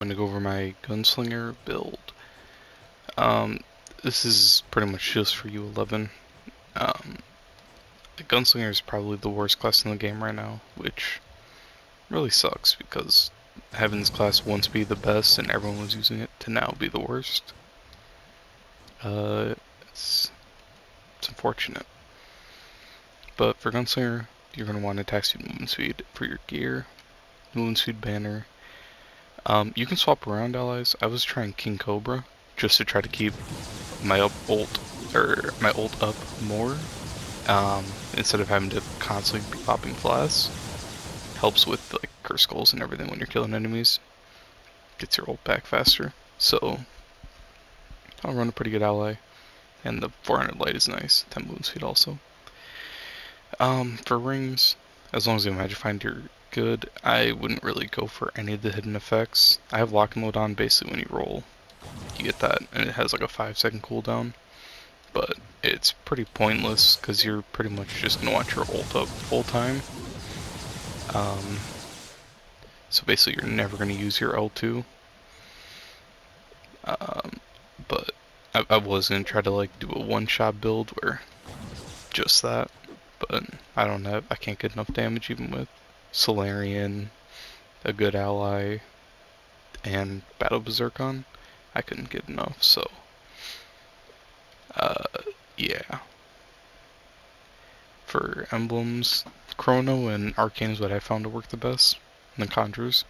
I'm going to go over my Gunslinger build. Um, this is pretty much just for U11. The Gunslinger is probably the worst class in the game right now, which really sucks because having this class once be the best and everyone was using it to now be the worst. Uh, it's, it's unfortunate. But for Gunslinger, you're going to want attack speed, movement speed for your gear, movement speed banner. You can swap around allies. I was trying King Cobra just to try to keep my ult up more, instead of having to constantly be popping flasks. Helps with like curse skulls and everything when you're killing enemies. Gets your ult back faster. So I'll run a pretty good ally, and the 400 light is nice. 10 movement speed also. For rings, as long as the Magifying you're good, I wouldn't really go for any of the hidden effects. I have lock and load on. Basically when you roll, you get that, and it has like a 5-second cooldown. But it's pretty pointless because you're pretty much just gonna want your ult up full time. So basically you're never gonna use your L2. But I was gonna try to like do a one-shot build where just that, but I can't get enough damage even with Solarian, a good ally, and Battle Berserkon. I couldn't get enough, so yeah. For emblems, Chrono and Arcane is what I found to work the best, and then Conjures.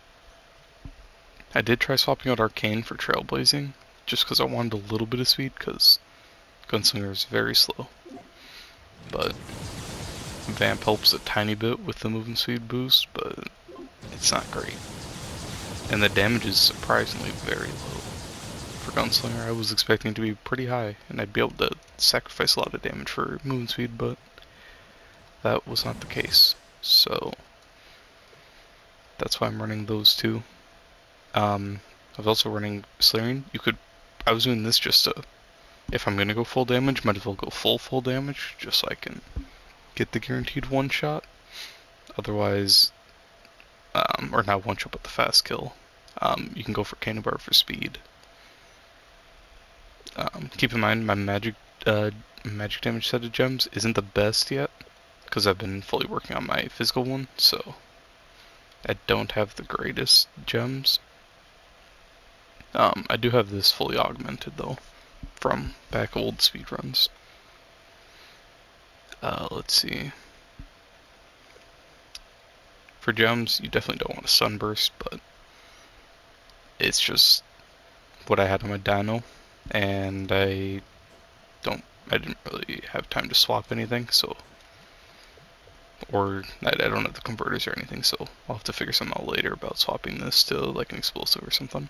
I did try swapping out Arcane for Trailblazing, just because I wanted a little bit of speed, because Gunslinger is very slow. But Vamp helps a tiny bit with the movement speed boost, but it's not great. And the damage is surprisingly very low. For Gunslinger, I was expecting it to be pretty high, and I'd be able to sacrifice a lot of damage for movement speed, but that was not the case. So that's why I'm running those two. I was also running Solarian. I was doing this just to, if I'm gonna go full damage, might as well go full damage, just so I can get the guaranteed one shot. Otherwise, or not one shot, but the fast kill. You can go for Cannon Bar for speed. Keep in mind, my magic damage set of gems isn't the best yet, because I've been fully working on my physical one, so I don't have the greatest gems. I do have this fully augmented though, from back old speedruns. Let's see. For gems, you definitely don't want a sunburst, but it's just what I had on my dyno, and I didn't really have time to swap anything, so, or I don't have the converters or anything, so I'll have to figure something out later about swapping this to like an explosive or something.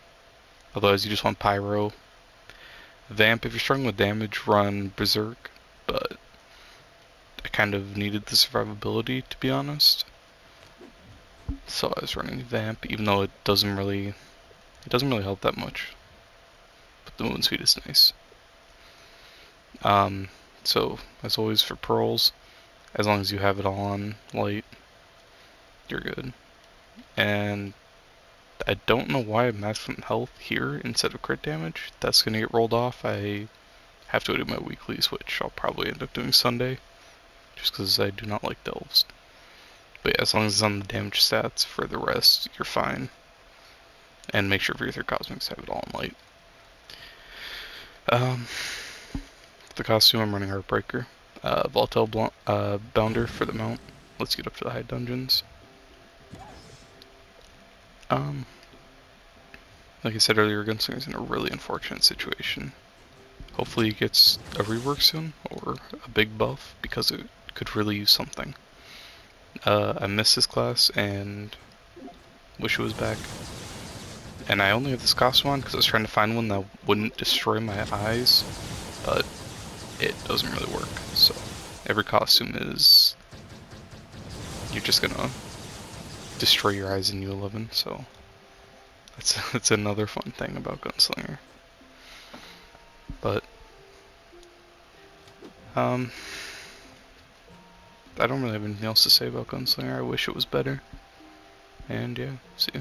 Otherwise, you just want pyro. Vamp, if you're struggling with damage, run berserk, but I kind of needed the survivability, to be honest. So I was running Vamp, even though it doesn't really help that much. But the movement speed is nice. So as always for pearls, as long as you have it all on light, you're good. And I don't know why I maximum health here instead of crit damage. That's gonna get rolled off. I have to do my weeklies, which I'll probably end up doing Sunday, just because I do not like delves. But yeah, as long as it's on the damage stats, for the rest, you're fine. And make sure for your 3 cosmics have it all in light. The costume, I'm running Heartbreaker. Volatile Bounder for the mount. Let's get up to the high dungeons. Like I said earlier, Gunslinger's in a really unfortunate situation. Hopefully he gets a rework soon, or a big buff, because it could really use something. I miss this class, and wish it was back. And I only have this costume on because I was trying to find one that wouldn't destroy my eyes, but it doesn't really work. So every costume is, you're just gonna destroy your eyes in U11, so that's another fun thing about Gunslinger. But I don't really have anything else to say about Gunslinger. I wish it was better. And yeah, see ya.